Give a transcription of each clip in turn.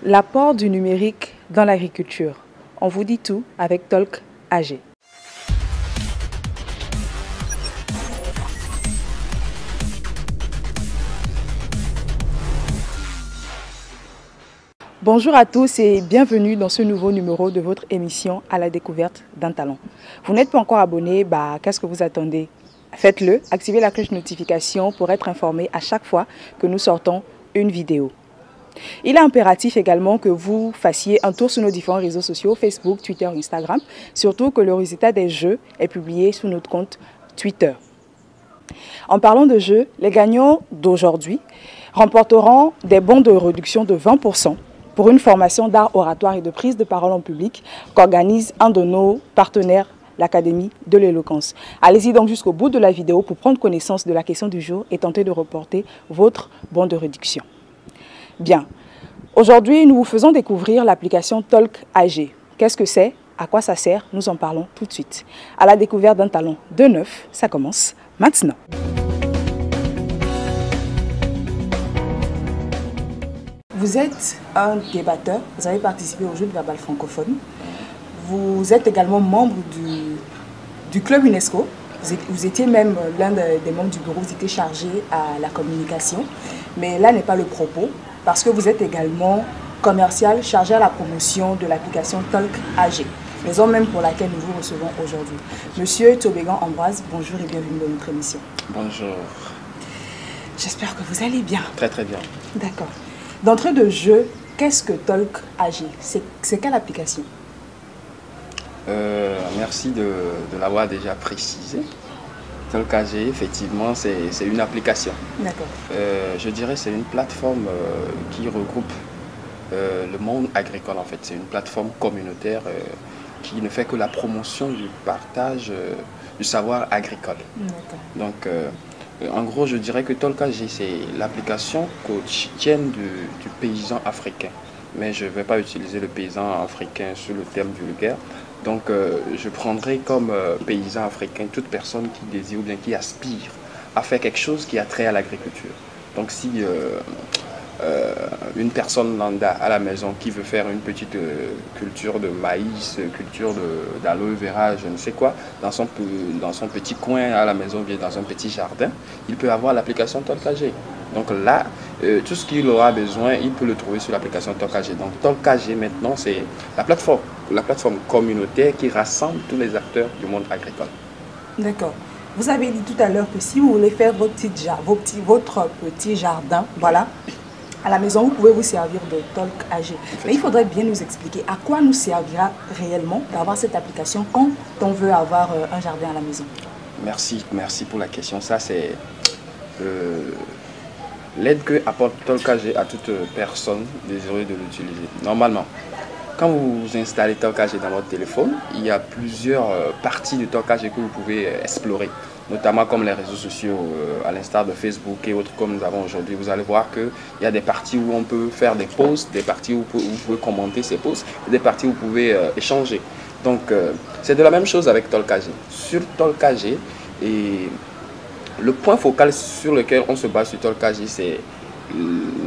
L'apport du numérique dans l'agriculture. On vous dit tout avec Talk AG. Bonjour à tous et bienvenue dans ce nouveau numéro de votre émission à la découverte d'un talent. Vous n'êtes pas encore abonné, qu'est-ce que vous attendez? Faites-le, activez la cloche de notification pour être informé à chaque fois que nous sortons une vidéo. Il est impératif également que vous fassiez un tour sur nos différents réseaux sociaux, Facebook, Twitter, Instagram, surtout que le résultat des jeux est publié sur notre compte Twitter. En parlant de jeux, les gagnants d'aujourd'hui remporteront des bons de réduction de 20% pour une formation d'art oratoire et de prise de parole en public qu'organise un de nos partenaires, l'Académie de l'éloquence. Allez-y donc jusqu'au bout de la vidéo pour prendre connaissance de la question du jour et tenter de reporter votre bon de réduction. Bien, aujourd'hui nous vous faisons découvrir l'application Talk AG. Qu'est-ce que c'est? À quoi ça sert? Nous en parlons tout de suite. À la découverte d'un talent de neuf, ça commence maintenant. Vous êtes un débatteur, vous avez participé au jeu de verbal francophone. Vous êtes également membre du club UNESCO. Vous étiez même l'un des membres du bureau, vous étiez chargé à la communication. Mais là n'est pas le propos, parce que vous êtes également commercial chargé à la promotion de l'application Talk AG, raison même pour laquelle nous vous recevons aujourd'hui. Monsieur Tobégan Ambroise, bonjour et bienvenue dans notre émission. Bonjour. J'espère que vous allez bien. Très très bien. D'accord. D'entrée de jeu, qu'est-ce que Talk AG? C'est quelle application? Merci de l'avoir déjà précisé. Talk AG, effectivement, c'est une application. D'accord. Je dirais que c'est une plateforme qui regroupe le monde agricole en fait. C'est une plateforme communautaire qui ne fait que la promotion du partage du savoir agricole. Donc, en gros, je dirais que Talk AG, c'est l'application quotidienne du paysan africain. Mais je ne vais pas utiliser le paysan africain sur le terme vulgaire. Donc, je prendrai comme paysan africain toute personne qui désire ou bien qui aspire à faire quelque chose qui a trait à l'agriculture. Donc, si une personne lambda à la maison qui veut faire une petite culture de maïs, culture d'aloe vera, je ne sais quoi, dans son petit coin à la maison, bien dans un petit jardin, il peut avoir l'application Talk AG. Donc là, tout ce qu'il aura besoin, il peut le trouver sur l'application Talk AG. Donc Talk AG maintenant, c'est la plateforme communautaire qui rassemble tous les acteurs du monde agricole. D'accord. Vous avez dit tout à l'heure que si vous voulez faire votre petit jardin, voilà, à la maison, vous pouvez vous servir de Talk AG. Mais il faudrait bien nous expliquer à quoi nous servira réellement d'avoir cette application quand on veut avoir un jardin à la maison. Merci pour la question. Ça, c'est l'aide que apporte Talk AG à toute personne désireuse de l'utiliser. Normalement, quand vous installez Talk AG dans votre téléphone, il y a plusieurs parties de Talk AG que vous pouvez explorer, notamment comme les réseaux sociaux, à l'instar de Facebook et autres comme nous avons aujourd'hui. Vous allez voir qu'il y a des parties où on peut faire des posts, des parties où vous pouvez commenter ces posts, et des parties où vous pouvez échanger. Donc, c'est de la même chose avec Talk AG. Sur Talk AG, et le point focal sur lequel on se base sur Talk AG, c'est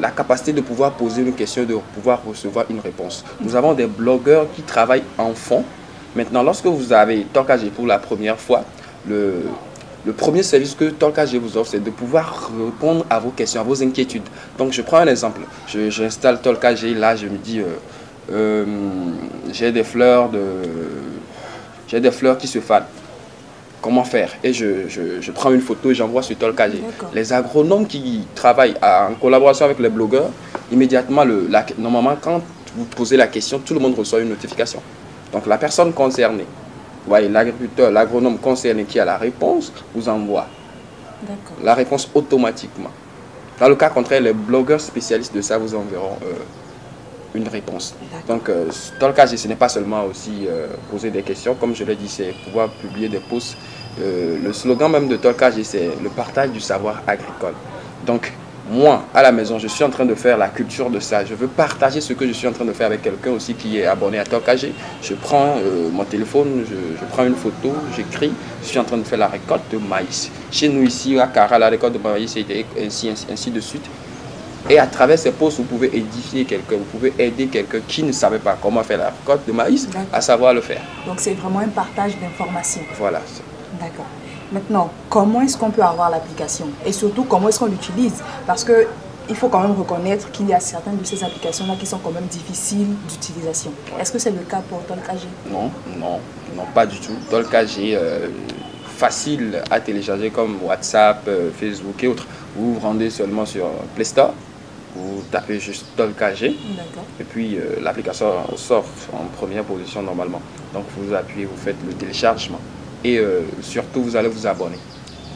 la capacité de pouvoir poser une question et de pouvoir recevoir une réponse. Nous avons des blogueurs qui travaillent en fond. Maintenant, lorsque vous avez Talk AG pour la première fois, le premier service que Talk AG vous offre, c'est de pouvoir répondre à vos questions, à vos inquiétudes. Donc, je prends un exemple. J'installe Talk AG, là, je me dis, j'ai des fleurs qui se fanent. Comment faire? Et je prends une photo et j'envoie sur Talk AG. Les agronomes qui travaillent en collaboration avec les blogueurs, immédiatement, normalement, quand vous posez la question, tout le monde reçoit une notification. Donc, la personne concernée, voyez, l'agriculteur, l'agronome concerné qui a la réponse, vous envoie la réponse automatiquement. Dans le cas contraire, les blogueurs spécialistes de ça vous enverront une réponse. Donc, Talk AG, ce n'est pas seulement aussi poser des questions, comme je l'ai dit, c'est pouvoir publier des posts. Le slogan même de Talk AG, c'est le partage du savoir agricole. Donc, moi, à la maison, je suis en train de faire la culture de ça. Je veux partager ce que je suis en train de faire avec quelqu'un aussi qui est abonné à Talk AG. Je prends mon téléphone, je prends une photo, j'écris. Je suis en train de faire la récolte de maïs. Chez nous ici, à Cara, la récolte de maïs, c'était ainsi de suite. Et à travers ces posts, vous pouvez édifier quelqu'un, vous pouvez aider quelqu'un qui ne savait pas comment faire la récolte de maïs à savoir le faire. Donc c'est vraiment un partage d'informations. Voilà. D'accord. Maintenant, comment est-ce qu'on peut avoir l'application? Et surtout, comment est-ce qu'on l'utilise? Parce que il faut quand même reconnaître qu'il y a certaines de ces applications-là qui sont quand même difficiles d'utilisation. Est-ce que c'est le cas pour TolkAG? Non, non, non, pas du tout. TolkAG, facile à télécharger comme WhatsApp, Facebook et autres. Vous vous rendez seulement sur Play Store, vous tapez juste TolkAG et puis l'application sort en première position normalement. Donc vous appuyez, vous faites le téléchargement et surtout vous allez vous abonner.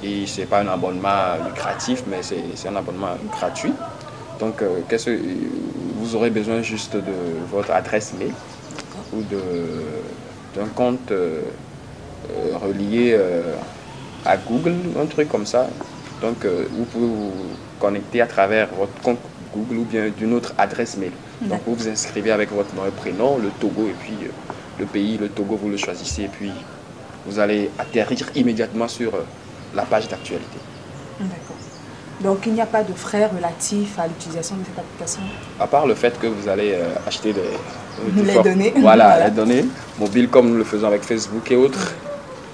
Et ce n'est pas un abonnement lucratif, mais c'est un abonnement gratuit. Donc, vous aurez besoin juste de votre adresse mail ou d'un compte relié à Google, un truc comme ça. Donc, vous pouvez vous connecter à travers votre compte Google ou bien d'une autre adresse mail. Donc, vous vous inscrivez avec votre nom et prénom, le Togo, et puis le pays, le Togo, vous le choisissez, et puis vous allez atterrir immédiatement sur la page d'actualité. D'accord. Donc il n'y a pas de frais relatifs à l'utilisation de cette application? À part le fait que vous allez acheter les données. Voilà, les données mobiles comme nous le faisons avec Facebook et autres,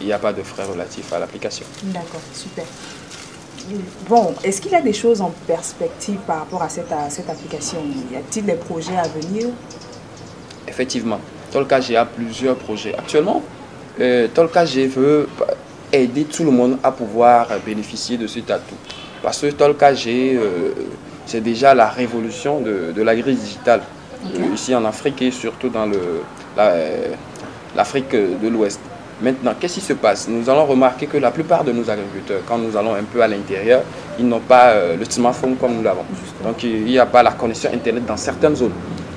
il n'y a pas de frais relatifs à l'application. D'accord, super. Bon, est-ce qu'il y a des choses en perspective par rapport à cette application? Y a-t-il des projets à venir? Effectivement, TolkAG a plusieurs projets. Actuellement, TolkAG veut aider tout le monde à pouvoir bénéficier de cet atout. Parce que TolkAG, c'est déjà la révolution de l'agri-digital ici en Afrique et surtout dans l'Afrique de l'Ouest. Maintenant, qu'est-ce qui se passe? Nous allons remarquer que la plupart de nos agriculteurs, quand nous allons un peu à l'intérieur, ils n'ont pas le smartphone comme nous l'avons. Donc, il n'y a pas la connexion Internet dans certaines zones.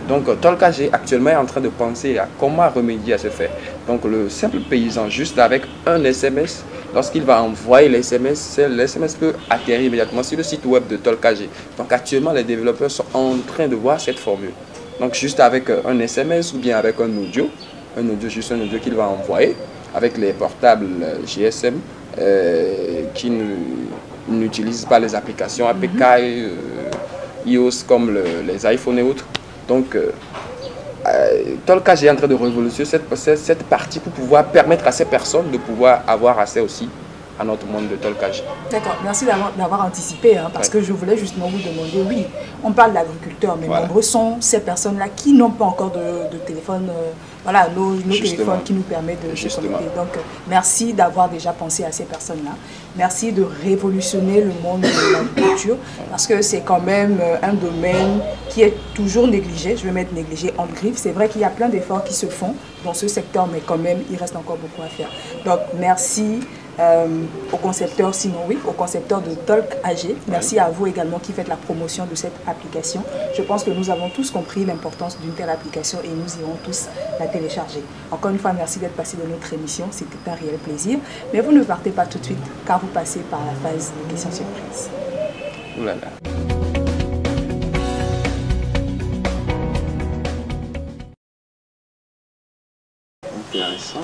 Donc, TolkAG actuellement est en train de penser à comment remédier à ce fait. Donc, le simple paysan, juste avec un SMS, lorsqu'il va envoyer l'SMS peut atterrir immédiatement sur le site web de TolkAG. Donc, actuellement, les développeurs sont en train de voir cette formule. Donc, juste avec un SMS ou bien avec un audio juste un audio qu'il va envoyer avec les portables GSM qui n'utilisent pas les applications APK, iOS comme les iPhones et autres. Donc, TolkAG est en train de révolutionner cette partie pour pouvoir permettre à ces personnes de pouvoir avoir accès aussi à notre monde de TolkAG. D'accord, merci d'avoir anticipé, parce que je voulais justement vous demander, oui, on parle d'agriculteurs, mais nombreux sont ces personnes-là qui n'ont pas encore de téléphone, voilà, nos téléphones qui nous permettent de connecter. Donc, merci d'avoir déjà pensé à ces personnes-là. Merci de révolutionner le monde de l'agriculture, parce que c'est quand même un domaine qui est toujours négligé. Je vais mettre négligé en griffe. C'est vrai qu'il y a plein d'efforts qui se font dans ce secteur, mais quand même, il reste encore beaucoup à faire. Donc, merci au concepteur, sinon oui, au concepteur de TolkAG. Merci à vous également qui faites la promotion de cette application. Je pense que nous avons tous compris l'importance d'une telle application et nous irons tous la télécharger. Encore une fois, merci d'être passé dans notre émission. C'était un réel plaisir. Mais vous ne partez pas tout de suite car vous passez par la phase de questions surprises. Ouh là là. Intéressant.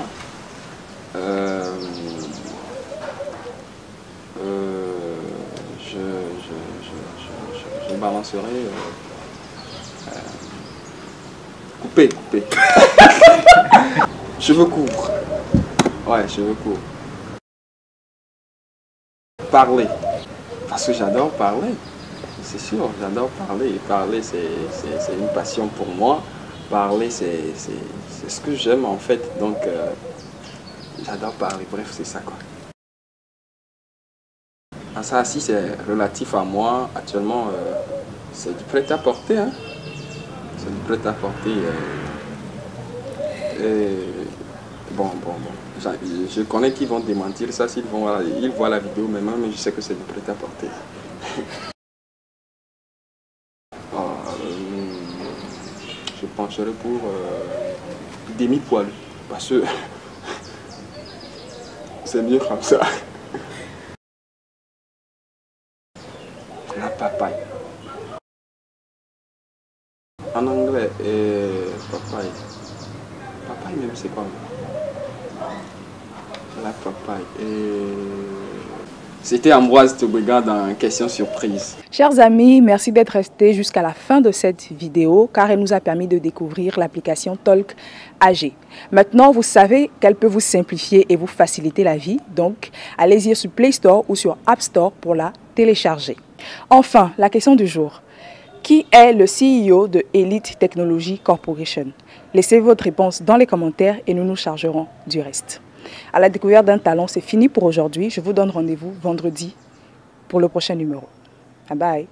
Je balancerai couper. Cheveux courts. Ouais, cheveux courts. Parler. Parce que j'adore parler. C'est sûr, j'adore parler. Et parler, c'est une passion pour moi. Parler, c'est ce que j'aime en fait. Donc, j'adore parler. Bref, c'est ça quoi. Ça, si c'est relatif à moi, actuellement, c'est du prêt-à-porter. Hein? C'est du prêt-à-porter. Bon. Je connais qu'ils vont démentir ça s'ils voient la vidéo maintenant, mais je sais que c'est du prêt-à-porter. Je pencherai pour demi-poilu, parce que c'est mieux comme ça. La papaye. En anglais, papaye. Papaye même, c'est quoi? La papaye. C'était Ambroise Tobega dans Question Surprise. Chers amis, merci d'être restés jusqu'à la fin de cette vidéo car elle nous a permis de découvrir l'application Talk AG. Maintenant, vous savez qu'elle peut vous simplifier et vous faciliter la vie. Donc, allez-y sur Play Store ou sur App Store pour la télécharger. Enfin, la question du jour. Qui est le CEO de Elite Technology Corporation? Laissez votre réponse dans les commentaires et nous nous chargerons du reste. À la découverte d'un talent, c'est fini pour aujourd'hui. Je vous donne rendez-vous vendredi pour le prochain numéro. Bye bye.